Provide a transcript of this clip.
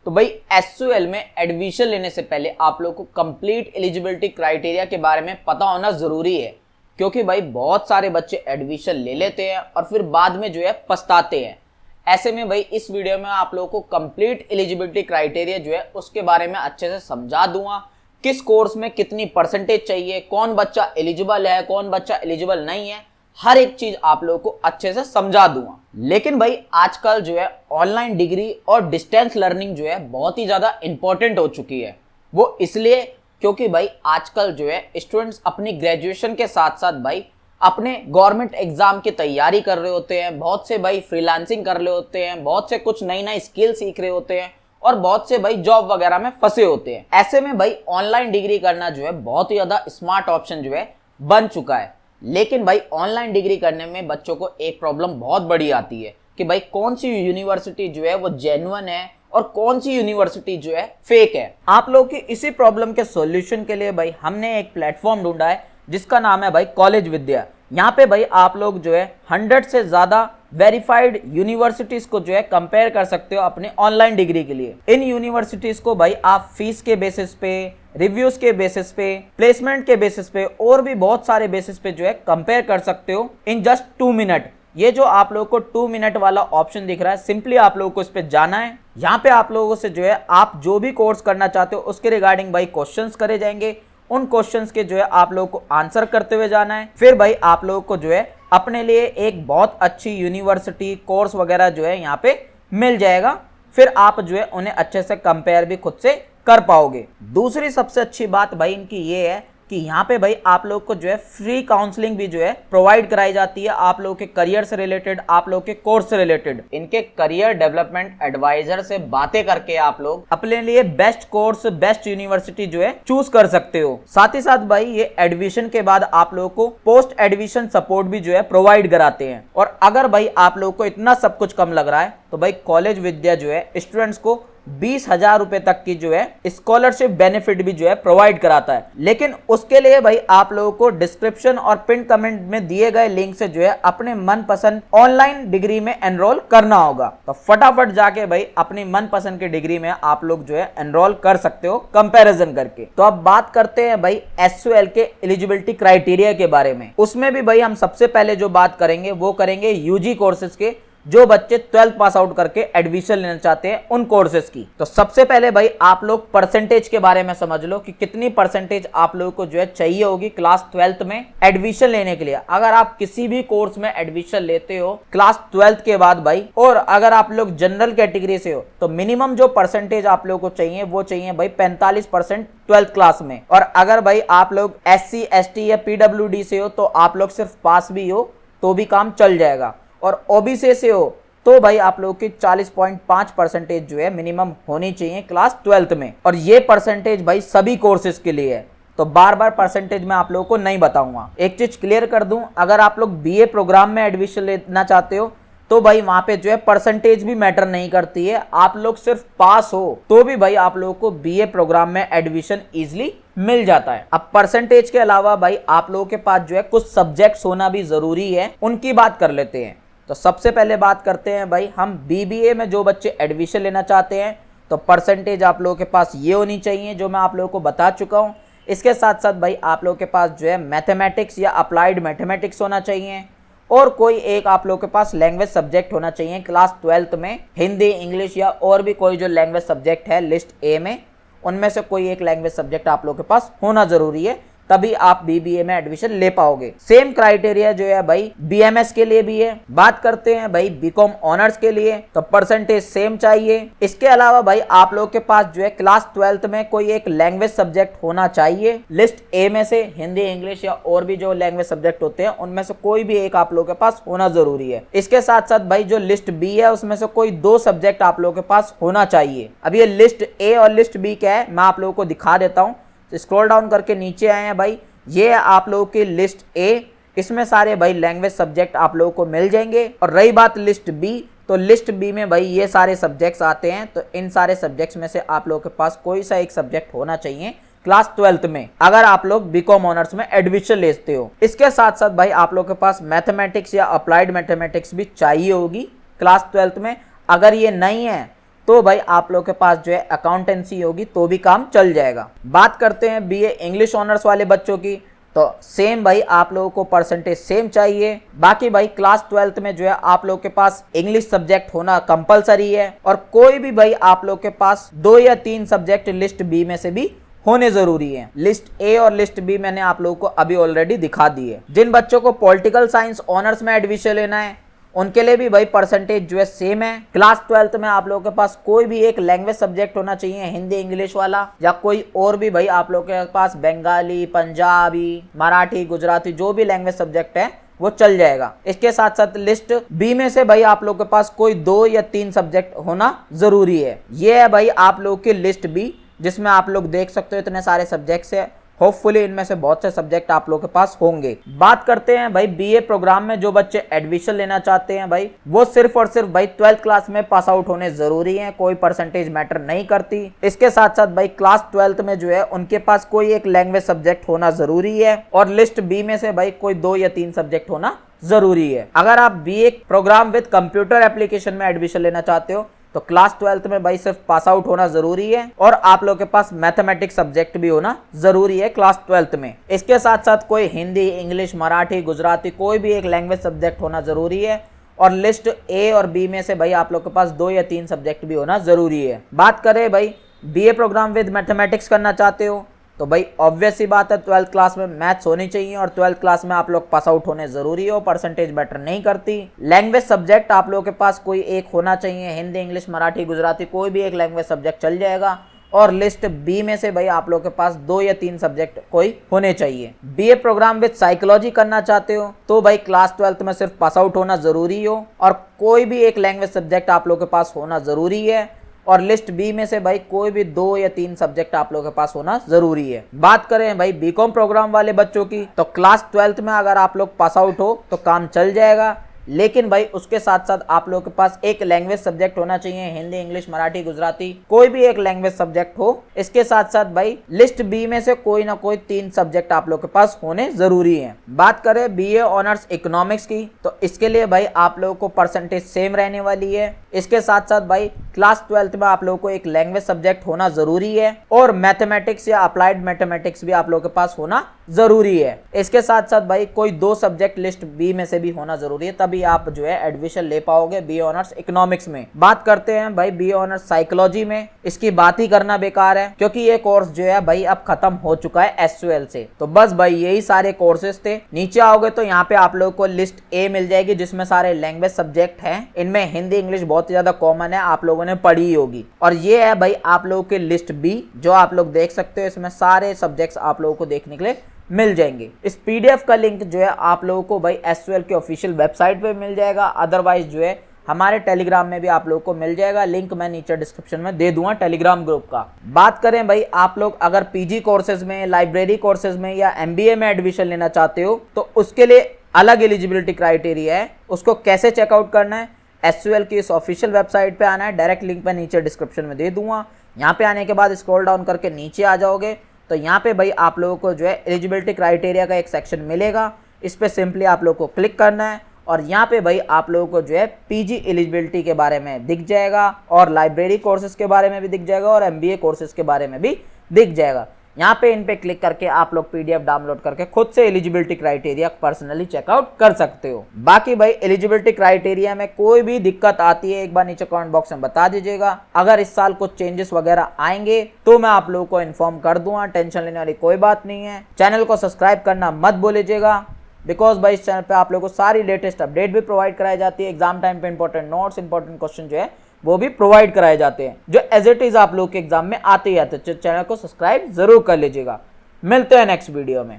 तो भाई एसयूएल में एडमिशन लेने से पहले आप लोग को कंप्लीट एलिजिबिलिटी क्राइटेरिया के बारे में पता होना जरूरी है, क्योंकि भाई बहुत सारे बच्चे एडमिशन ले लेते हैं और फिर बाद में जो है पछताते हैं। ऐसे में भाई इस वीडियो में आप लोगों को कंप्लीट एलिजिबिलिटी क्राइटेरिया जो है उसके बारे में अच्छे से समझा दूंगा। किस कोर्स में कितनी परसेंटेज चाहिए, कौन बच्चा एलिजिबल है, कौन बच्चा एलिजिबल नहीं है, हर एक चीज आप लोगों को अच्छे से समझा दूंगा। लेकिन भाई आजकल जो है ऑनलाइन डिग्री और डिस्टेंस लर्निंग जो है बहुत ही ज्यादा इंपॉर्टेंट हो चुकी है। वो इसलिए क्योंकि भाई आजकल जो है स्टूडेंट्स अपनी ग्रेजुएशन के साथ साथ भाई अपने गवर्नमेंट एग्जाम की तैयारी कर रहे होते हैं, बहुत से भाई फ्रीलांसिंग कर रहे होते हैं, बहुत से कुछ नई नई स्किल सीख रहे होते हैं और बहुत से भाई जॉब वगैरह में फंसे होते हैं। ऐसे में भाई ऑनलाइन डिग्री करना जो है बहुत ही ज्यादा स्मार्ट ऑप्शन जो है बन चुका है। लेकिन भाई ऑनलाइन डिग्री करने में बच्चों को एक प्रॉब्लम बहुत बड़ी आती है कि भाई कौन सी यूनिवर्सिटी जो है वो जेन्युइन है और कौन सी यूनिवर्सिटी जो है फेक है। आप लोग की इसी प्रॉब्लम के सॉल्यूशन के लिए भाई हमने एक प्लेटफॉर्म ढूंढा है जिसका नाम है भाई कॉलेज विद्या। यहाँ पे भाई आप लोग जो है 100 से ज्यादा वेरीफाइड यूनिवर्सिटीज को जो है कंपेयर कर सकते हो अपने ऑनलाइन डिग्री के लिए। इन यूनिवर्सिटीज को भाई आप फीस के बेसिस पे, रिव्यूज के बेसिस पे, प्लेसमेंट के बेसिस पे और भी बहुत सारे बेसिस पे जो है कंपेयर कर सकते हो इन जस्ट 2 मिनट। ये जो आप लोगों को 2 मिनट वाला ऑप्शन दिख रहा है, सिंपली आप लोगों को इस पे जाना है। यहाँ पे आप लोगों से जो है आप जो भी कोर्स करना चाहते हो उसके रिगार्डिंग भाई क्वेश्चंस करे जाएंगे। उन क्वेश्चंस के जो है आप लोगों को आंसर करते हुए जाना है। फिर भाई आप लोगों को जो है अपने लिए एक बहुत अच्छी यूनिवर्सिटी कोर्स वगैरह जो है यहाँ पे मिल जाएगा। फिर आप जो है उन्हें अच्छे से कंपेयर भी खुद से कर पाओगे। दूसरी सबसे अच्छी बात भाई इनकी ये है कि यहाँ पे भाई आप लोग को जो है फ्री काउंसलिंग भी जो है प्रोवाइड कराई जाती है आप लोगों के करियर से रिलेटेड, आप लोग के कोर्स से रिलेटेड। इनके करियर डेवलपमेंट एडवाइजर से बातें करके आप लोग अपने लिए बेस्ट कोर्स, बेस्ट यूनिवर्सिटी जो है चूज कर सकते हो। साथ ही साथ भाई ये एडमिशन के बाद आप लोगों को पोस्ट एडमिशन सपोर्ट भी जो है प्रोवाइड कराते हैं। और अगर भाई आप लोग को इतना सब कुछ कम लग रहा है तो भाई कॉलेज विद्या जो है स्टूडेंट्स को 20,000 रुपए तक की जो है स्कॉलरशिप बेनिफिट भी जो है प्रोवाइड कराता है। लेकिन उसके लिए भाई आप लोगों को डिस्क्रिप्शन और पिन कमेंट में दिए गए लिंक से जो है अपने मनपसंद ऑनलाइन डिग्री में एनरोल करना होगा। तो फटाफट जाके भाई अपनी मनपसंद की डिग्री में आप लोग जो है एनरोल कर सकते हो कंपैरिजन करके। तो अब बात करते हैं भाई एसयूएल के एलिजिबिलिटी क्राइटेरिया के बारे में। उसमें भी भाई हम सबसे पहले जो बात करेंगे वो करेंगे यूजी कोर्सेज के, जो बच्चे 12th पास आउट करके एडमिशन लेना चाहते हैं उन कोर्सेज की। तो सबसे पहले भाई आप लोग परसेंटेज के बारे में समझ लो कि कितनी परसेंटेज आप लोगों को जो है चाहिए होगी क्लास 12th में एडमिशन लेने के लिए। अगर आप किसी भी कोर्स में एडमिशन लेते हो क्लास 12th के बाद भाई, और अगर आप लोग जनरल कैटेगरी से हो तो मिनिमम जो परसेंटेज आप लोगों को चाहिए वो चाहिए भाई 45% 12th क्लास में। और अगर भाई आप लोग SC ST या PWD से हो तो आप लोग सिर्फ पास भी हो तो भी काम चल जाएगा। और ओबीसी से हो तो भाई आप लोगों की 40.5 परसेंटेज जो है मिनिमम होनी चाहिए क्लास 12th में। और ये परसेंटेज भाई सभी कोर्सेज के लिए है, तो बार बार परसेंटेज मैं आप लोगों को नहीं बताऊंगा। एक चीज क्लियर कर दूं, अगर आप लोग बीए प्रोग्राम में एडमिशन लेना चाहते हो तो भाई वहां पे जो है परसेंटेज भी मैटर नहीं करती है। आप लोग सिर्फ पास हो तो भी भाई आप लोगों को बीए प्रोग्राम में एडमिशन इजीली मिल जाता है। अब परसेंटेज के अलावा भाई आप लोगों के पास जो है कुछ सब्जेक्ट्स होना भी जरूरी है, उनकी बात कर लेते हैं। तो सबसे पहले बात करते हैं भाई हम बीबीए में जो बच्चे एडमिशन लेना चाहते हैं तो परसेंटेज आप लोगों के पास ये होनी चाहिए जो मैं आप लोगों को बता चुका हूँ। इसके साथ साथ भाई आप लोगों के पास जो है मैथमेटिक्स या अप्लाइड मैथमेटिक्स होना चाहिए, और कोई एक आप लोगों के पास लैंग्वेज सब्जेक्ट होना चाहिए क्लास 12th में। हिंदी, इंग्लिश या और भी कोई जो लैंग्वेज सब्जेक्ट है लिस्ट ए में, उनमें से कोई एक लैंग्वेज सब्जेक्ट आप लोगों के पास होना जरूरी है, तभी आप बीबीए में एडमिशन ले पाओगे। सेम क्राइटेरिया जो है भाई बीएमएस के लिए भी है। बात करते हैं भाई बीकॉम ऑनर्स के लिए तो परसेंटेज सेम चाहिए। इसके अलावा भाई आप लोग के पास जो है क्लास 12th में कोई एक लैंग्वेज सब्जेक्ट होना चाहिए लिस्ट ए में से। हिंदी, इंग्लिश या और भी जो लैंग्वेज सब्जेक्ट होते हैं उनमें से कोई भी एक आप लोग के पास होना जरूरी है। इसके साथ साथ भाई जो लिस्ट बी है उसमें से कोई 2 सब्जेक्ट आप लोग के पास होना चाहिए। अब ये लिस्ट ए और लिस्ट बी क्या है मैं आप लोगों को दिखा देता हूँ। स्क्रॉल डाउन करके नीचे आए हैं भाई, ये आप लोगों की लिस्ट ए, इसमें सारे भाई लैंग्वेज सब्जेक्ट आप लोगों को मिल जाएंगे। और रही बात लिस्ट बी, तो लिस्ट बी में भाई ये सारे सब्जेक्ट्स आते हैं। तो इन सारे सब्जेक्ट्स में से आप लोगों के पास कोई सा एक सब्जेक्ट होना चाहिए क्लास 12th में, अगर आप लोग बीकॉम ऑनर्स में एडमिशन लेते हो। इसके साथ साथ भाई आप लोग के पास मैथमेटिक्स या अप्लाइड मैथमेटिक्स भी चाहिए होगी क्लास 12th में। अगर ये नहीं है तो भाई आप लोग के पास जो है अकाउंटेंसी होगी तो भी काम चल जाएगा। बात करते हैं बीए इंग्लिश ऑनर्स वाले बच्चों की, तो सेम भाई आप लोगों को परसेंटेज सेम चाहिए। बाकी भाई क्लास 12th में जो है आप लोग के पास इंग्लिश सब्जेक्ट होना कंपलसरी है, और कोई भी भाई आप लोग के पास 2 या 3 सब्जेक्ट लिस्ट बी में से भी होने जरूरी है। लिस्ट ए और लिस्ट बी मैंने आप लोगों को अभी ऑलरेडी दिखा दी है। जिन बच्चों को पॉलिटिकल साइंस ऑनर्स में एडमिशन लेना है उनके लिए भी भाई परसेंटेज जो है सेम है। क्लास 12th में आप लोगों के पास कोई भी एक लैंग्वेज सब्जेक्ट होना चाहिए, हिंदी इंग्लिश वाला, या कोई और भी भाई आप लोगों के पास बंगाली, पंजाबी, मराठी, गुजराती, जो भी लैंग्वेज सब्जेक्ट है वो चल जाएगा। इसके साथ साथ लिस्ट बी में से भाई आप लोग के पास कोई 2 या 3 सब्जेक्ट होना जरूरी है। ये है भाई आप लोग की लिस्ट बी, जिसमें आप लोग देख सकते हो इतने सारे सब्जेक्ट्स है। होपफुली इनमें से बहुत से सब्जेक्ट आप लोग के पास होंगे। बात करते हैं भाई बीए प्रोग्राम में जो बच्चे एडमिशन लेना चाहते हैं भाई, वो सिर्फ और सिर्फ भाई 12th क्लास में पास आउट होने जरूरी है, कोई परसेंटेज मैटर नहीं करती। इसके साथ साथ भाई क्लास 12th में जो है उनके पास कोई एक लैंग्वेज सब्जेक्ट होना जरूरी है, और लिस्ट बी में से भाई कोई 2 या 3 सब्जेक्ट होना जरूरी है। अगर आप BA program with computer application में एडमिशन लेना चाहते हो तो क्लास 12th में भाई सिर्फ पास आउट होना जरूरी है, और आप लोग के पास मैथमेटिक्स सब्जेक्ट भी होना जरूरी है क्लास 12th में। इसके साथ साथ कोई हिंदी, इंग्लिश, मराठी, गुजराती, कोई भी एक लैंग्वेज सब्जेक्ट होना जरूरी है, और लिस्ट ए और बी में से भाई आप लोग के पास 2 या 3 सब्जेक्ट भी होना जरूरी है। बात करें भाई बीए प्रोग्राम विद मैथमेटिक्स करना चाहते हो तो भाई ऑब्वियस सी बात है 12th क्लास में मैथ्स होनी चाहिए, और 12th क्लास में आप लोग पास आउट होने जरूरी हो, परसेंटेज मैटर नहीं करती। लैंग्वेज सब्जेक्ट आप लोगों के पास कोई एक होना चाहिए, हिंदी, इंग्लिश, मराठी, गुजराती, कोई भी एक लैंग्वेज सब्जेक्ट चल जाएगा, और लिस्ट बी में से भाई आप लोग के पास 2 या 3 सब्जेक्ट कोई होने चाहिए। बीए प्रोग्राम विद साइकोलॉजी करना चाहते हो तो भाई क्लास 12th में सिर्फ पास आउट होना जरूरी हो, और कोई भी एक लैंग्वेज सब्जेक्ट आप लोग के पास होना जरूरी है, और लिस्ट बी में से भाई कोई भी 2 या 3 सब्जेक्ट आप लोगों के पास होना जरूरी है। बात करें भाई बीकॉम प्रोग्राम वाले बच्चों की, तो क्लास 12th में अगर आप लोग पास आउट हो तो काम चल जाएगा, लेकिन भाई उसके साथ साथ आप लोगों के पास एक लैंग्वेज सब्जेक्ट होना चाहिए, हिंदी, इंग्लिश, मराठी, गुजराती, कोई भी एक लैंग्वेज सब्जेक्ट हो। इसके साथ साथ भाई लिस्ट बी में से कोई ना कोई 3 सब्जेक्ट आप लोगों के पास होने जरूरी है। बात करें बीए ऑनर्स इकोनॉमिक्स की, तो इसके लिए भाई आप लोगों को परसेंटेज सेम रहने वाली है। इसके साथ साथ भाई क्लास 12th में आप लोगों को एक लैंग्वेज सब्जेक्ट होना जरूरी है, और मैथमेटिक्स या अप्लाइड मैथमेटिक्स भी आप लोगों के पास होना जरूरी है। इसके साथ साथ भाई कोई 2 सब्जेक्ट लिस्ट बी में से भी होना जरूरी है, तभी आप जो है एडमिशन ले पाओगे बीए ऑनर्स इकोनॉमिक्स में। बात करते हैं भाई बीए ऑनर्स साइकोलॉजी में, इसकी बात ही करना बेकार है, क्योंकि ये कोर्स जो है भाई अब खत्म हो चुका है एसयूएल से। तो बस भाई यही सारे कोर्सेज थे। नीचे आओगे तो यहाँ पे आप लोगों को लिस्ट ए मिल जाएगी, जिसमें सारे लैंग्वेज सब्जेक्ट हैं। इनमें हिंदी, इंग्लिश बहुत ही ज्यादा कॉमन है, आप लोगों ने पढ़ी ही होगी। और ये है भाई आप लोगों की लिस्ट बी, जो आप लोग देख सकते हो, इसमें सारे सब्जेक्ट्स आप लोगों को देखने के लिए मिल जाएंगे। इस पीडीएफ का लिंक जो है आप लोगों को भाई एसयूएल के ऑफिशियल वेबसाइट पे मिल जाएगा, अदरवाइज जो है हमारे टेलीग्राम में भी आप लोगों को मिल जाएगा। लिंक मैं नीचे डिस्क्रिप्शन में दे दूंगा टेलीग्राम ग्रुप का। बात करें भाई आप लोग अगर पीजी कोर्सेज में, लाइब्रेरी कोर्सेज में या एमबीए में एडमिशन लेना चाहते हो तो उसके लिए अलग एलिजिबिलिटी क्राइटेरिया है। उसको कैसे चेकआउट करना है, एसयूएल की इस ऑफिशियल वेबसाइट पे आना है, डायरेक्ट लिंक मैं नीचे डिस्क्रिप्शन में दे दूंगा। यहाँ पे आने के बाद स्क्रॉल डाउन करके नीचे आ जाओगे तो यहाँ पे भाई आप लोगों को जो है एलिजिबिलिटी क्राइटेरिया का एक सेक्शन मिलेगा। इस पे सिंपली आप लोगों को क्लिक करना है, और यहाँ पे भाई आप लोगों को जो है पीजी एलिजिबिलिटी के बारे में दिख जाएगा, और लाइब्रेरी कोर्सेज के बारे में भी दिख जाएगा, और एमबीए कोर्सेज के बारे में भी दिख जाएगा। यहाँ पे इन पे क्लिक करके आप लोग पीडीएफ डाउनलोड करके खुद से एलिजिबिलिटी क्राइटेरिया पर्सनली चेकआउट कर सकते हो। बाकी भाई एलिजिबिलिटी क्राइटेरिया में कोई भी दिक्कत आती है एक बार नीचे कमेंट बॉक्स में बता दीजिएगा। अगर इस साल कुछ चेंजेस वगैरह आएंगे तो मैं आप लोगों को इन्फॉर्म कर दूंगा, टेंशन लेने वाली कोई बात नहीं है। चैनल को सब्सक्राइब करना मत भूलिएगा, बिकॉज भाई इस चैनल पे आप लोगों को सारी लेटेस्ट अपडेट भी प्रोवाइड कराई जाती है। एग्जाम टाइम पे इंपॉर्टेंट नोट्स, इंपॉर्टेंट क्वेश्चन जो है वो भी प्रोवाइड कराए जाते हैं, जो एज इट इज आप लोग के एग्जाम में आते ही आते हैं। चैनल को सब्सक्राइब जरूर कर लीजिएगा। मिलते हैं नेक्स्ट वीडियो में।